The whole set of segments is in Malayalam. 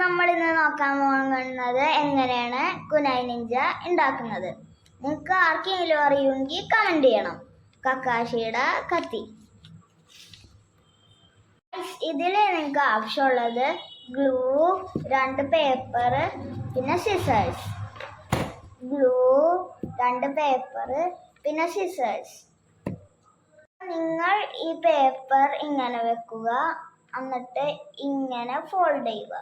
നമ്മൾ ഇന്ന് നോക്കാൻ പോകുന്നത് എങ്ങനെയാണ് കുനായ് നിഞ്ച ഉണ്ടാക്കുന്നത്. നിങ്ങൾക്ക് ആർക്കെങ്കിലും അറിയുമെങ്കിൽ കമന്റ് ചെയ്യണം. കക്കാഷിയുടെ കത്തി. ഇതിൽ നിങ്ങൾക്ക് ആവശ്യമുള്ളത് ഗ്ലൂ, 2 പേപ്പർ, പിന്നെ സിസേഴ്സ്. ഗ്ലൂ, 2 പേപ്പർ, പിന്നെ സിസേഴ്സ്. നിങ്ങൾ ഈ പേപ്പർ ഇങ്ങനെ വെക്കുക, എന്നിട്ട് ഇങ്ങനെ ഫോൾഡ് ചെയ്യുക.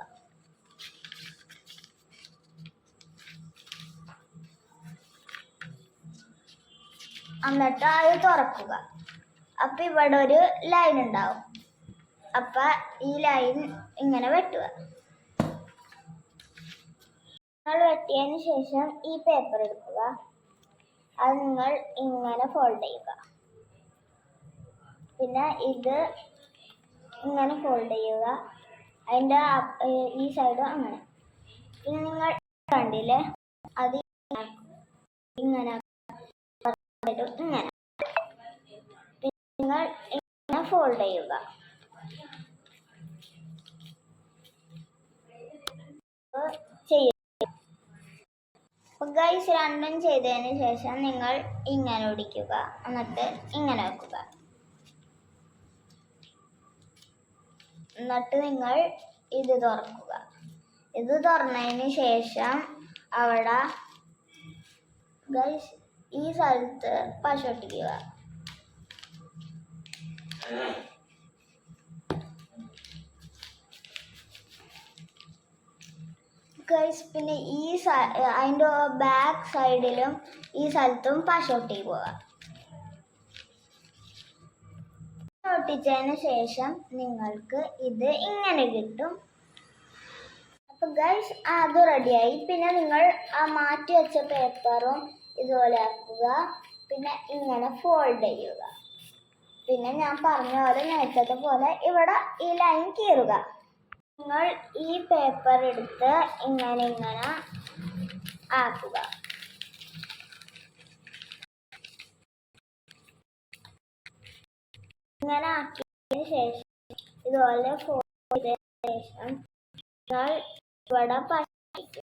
എന്നിട്ട് അത് തുറക്കുക. അപ്പൊ ഇവിടെ ഒരു ലൈൻ ഉണ്ടാവും. അപ്പൊ ഈ ലൈൻ ഇങ്ങനെ വെട്ടുക. നിങ്ങൾ വെട്ടിയതിന് ശേഷം ഈ പേപ്പർ എടുക്കുക. അത് നിങ്ങൾ ഇങ്ങനെ ഫോൾഡ് ചെയ്യുക. പിന്നെ ഇത് ഇങ്ങനെ ഫോൾഡ് ചെയ്യുക. അതിൻ്റെ ഈ സൈഡ് അങ്ങനെ. പിന്നെ നിങ്ങൾ കണ്ടില്ലേ, അത് ഇങ്ങനെ ഇങ്ങനെ. നിങ്ങൾ ഇങ്ങനെ ഫോൾഡ് ചെയ്യുക. ഗൈസ്, രണ്ടും ചെയ്തതിന് ശേഷം നിങ്ങൾ ഇങ്ങനെ ഒടിക്കുക, എന്നിട്ട് ഇങ്ങനെ വെക്കുക. എന്നിട്ട് നിങ്ങൾ ഇത് തുറക്കുക. ഇത് തുറന്നതിന് ശേഷം അവിടെ ഗൈസ് ഈ സ്ഥലത്ത് പശ ഒട്ടിക്കുക. ഗൈസ്, പിന്നെ ഈ അതിൻ്റെ ബാക്ക് സൈഡിലും ഈ സ്ഥലത്തും പശ ഒട്ടിക്കുക. ഒട്ടിച്ചതിന് ശേഷം നിങ്ങൾക്ക് ഇത് ഇങ്ങനെ കിട്ടും. അപ്പൊ ഗൈസ്, അത് റെഡിയായി. പിന്നെ നിങ്ങൾ ആ മാറ്റി വെച്ച പേപ്പറും ഇതുപോലെ ആക്കുക. പിന്നെ ഇങ്ങനെ ഫോൾഡ് ചെയ്യുക. പിന്നെ ഞാൻ പറഞ്ഞ പോലെ നേരത്തെ പോലെ ഇവിടെ ഈ ലൈൻ കീറുക. നിങ്ങൾ ഈ പേപ്പർ എടുത്ത് ഇങ്ങനെ ആക്കുക. ഇങ്ങനെ ആക്കിയതിന് ശേഷം ഇതുപോലെ ഫോൾഡ് ചെയ്തതിന് ശേഷം നിങ്ങൾ ഇവിടെ പശിക്കും.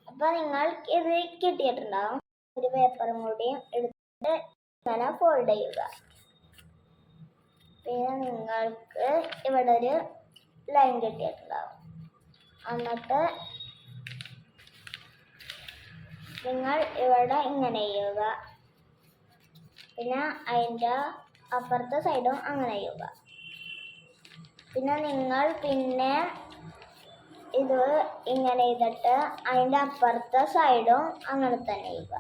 അപ്പൊ നിങ്ങൾ ഇത് കിട്ടിയിട്ടുണ്ടാവും. ഒരു പേപ്പറും കൂടിയും എടുത്തിട്ട് ഇങ്ങനെ ഫോൾഡ് ചെയ്യുക. പിന്നെ നിങ്ങൾക്ക് ഇവിടെ ഒരു ലൈൻ കിട്ടിയിട്ടുണ്ടാവും. എന്നിട്ട് നിങ്ങൾ ഇവിടെ ഇങ്ങനെ ചെയ്യുക. പിന്നെ അതിൻ്റെ അപ്പുറത്തെ സൈഡും അങ്ങനെ ചെയ്യുക. പിന്നെ നിങ്ങൾ ഇത് ഇങ്ങനെ ചെയ്തിട്ട് അതിൻ്റെ അപ്പുറത്തെ സൈഡും അങ്ങനെ തന്നെ ചെയ്യുക.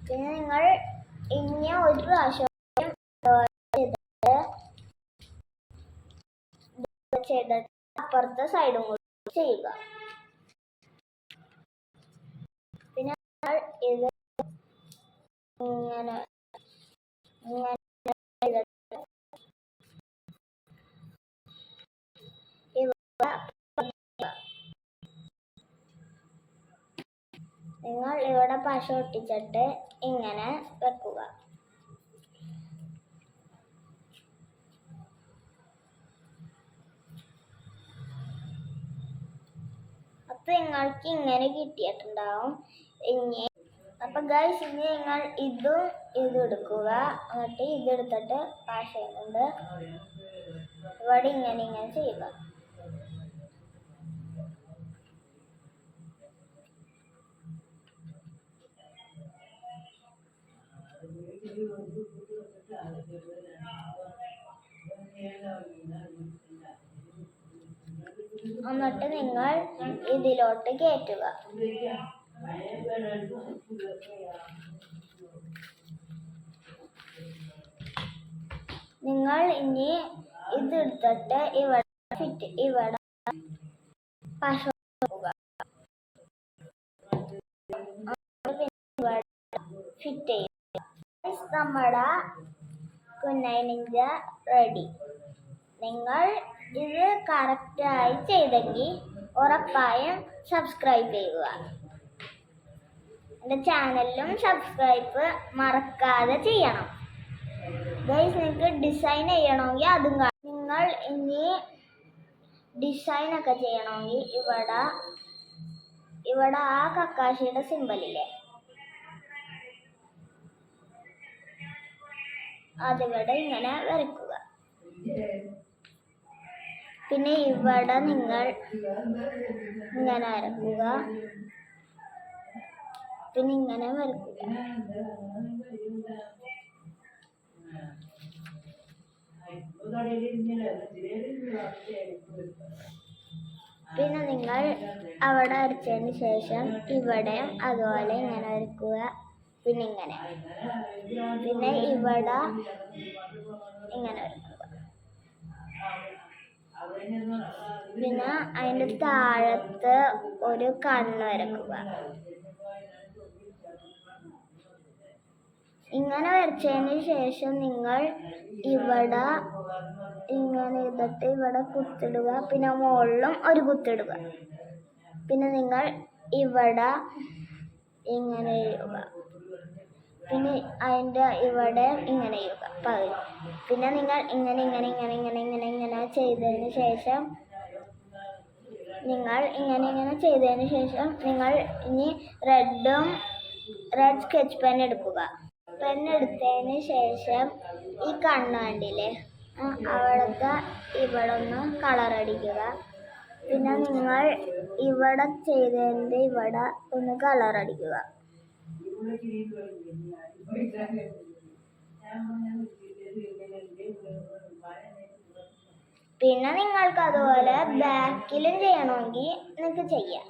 പിന്നെ നിങ്ങൾ ഇനി ഒരു പ്രാവശ്യം ചെയ്തിട്ട് അപ്പുറത്തെ സൈഡും കൂടി ചെയ്യുക. പിന്നെ ഇത് ഇങ്ങനെ നിങ്ങൾ ഇവിടെ പശ ഒട്ടിച്ചിട്ട് ഇങ്ങനെ വെക്കുക. അപ്പൊ നിങ്ങൾക്ക് ഇങ്ങനെ കിട്ടിയിട്ടുണ്ടാവും. അപ്പൊ ഗൈസ്, ഇനി നിങ്ങൾ ഇതും എടുക്കുക. എന്നിട്ട് ഇതെടുത്തിട്ട് പശ കൊണ്ട് ഇവിടെ ഇങ്ങനെ ചെയ്യുക. എന്നിട്ട് നിങ്ങൾ ഇതിലോട്ട് കയറ്റുക. നിങ്ങൾ ഇനി ഇതെടുത്തിട്ട് ഇവിടെ പശ ഫിറ്റ് ചെയ്യുക. നമ്മുടെ കുനായ് നിഞ്ച റെഡി. നിങ്ങൾ ഇത് കറക്റ്റായി ചെയ്തെങ്കിൽ ഉറപ്പായും സബ്സ്ക്രൈബ് ചെയ്യുക. എൻ്റെ ചാനലിലും സബ്സ്ക്രൈബ് മറക്കാതെ ചെയ്യണം. ഗൈസ്, നിങ്ങൾക്ക് ഡിസൈൻ ചെയ്യണമെങ്കിൽ അതും കാണാം. നിങ്ങൾ ഇനി ഡിസൈനൊക്കെ ചെയ്യണമെങ്കിൽ ഇവിടെ ആ കക്കാശിയുടെ സിമ്പലില്ലേ, അതിവിടെ ഇങ്ങനെ വരയ്ക്കുക. പിന്നെ ഇവിടെ നിങ്ങൾ ഇങ്ങനെ വരയ്ക്കുക. പിന്നെ ഇങ്ങനെ വരയ്ക്കുക. പിന്നെ നിങ്ങൾ അവിടെ വരച്ചതിന് ശേഷം ഇവിടെ അതുപോലെ ഇങ്ങനെ വരയ്ക്കുക. പിന്നെ ഇങ്ങനെ, പിന്നെ ഇവിടെ ഇങ്ങനെ വരയ്ക്കുക. പിന്നെ അതിൻ്റെ താഴത്ത് ഒരു കണ്ണ് വരയ്ക്കുക. ഇങ്ങനെ വരച്ചതിന് ശേഷം നിങ്ങൾ ഇവിടെ ഇങ്ങനെ ചെയ്തിട്ട് ഇവിടെ കുത്തിടുക. പിന്നെ മുകളിലും ഒരു കുത്തിടുക. പിന്നെ നിങ്ങൾ ഇവിടെ ഇങ്ങനെ ചെയ്യുക. പിന്നെ അതിൻ്റെ ഇവിടെ ഇങ്ങനെ ചെയ്യുക പകുതി. പിന്നെ നിങ്ങൾ ഇങ്ങനെ ഇങ്ങനെ ഇങ്ങനെ ഇങ്ങനെ ഇങ്ങനെ ഇങ്ങനെ ചെയ്തതിന് ശേഷം നിങ്ങൾ ഇനി റെഡ് സ്കെച്ച് പെൻ എടുക്കുക. പെന്നെടുത്തതിന് ശേഷം ഈ കണ്ണ് കണ്ടില്ലേ, അവിടുത്തെ ഇവിടെ ഒന്ന് കളറടിക്കുക. പിന്നെ നിങ്ങൾ ഇവിടെ ചെയ്തതിൻ്റെ ഇവിടെ ഒന്ന് കളറടിക്കുക. പിന്നെ നിങ്ങൾക്ക് അതുപോലെ ബാക്കിലും ചെയ്യണമെങ്കിൽ നിങ്ങൾക്ക് ചെയ്യാം.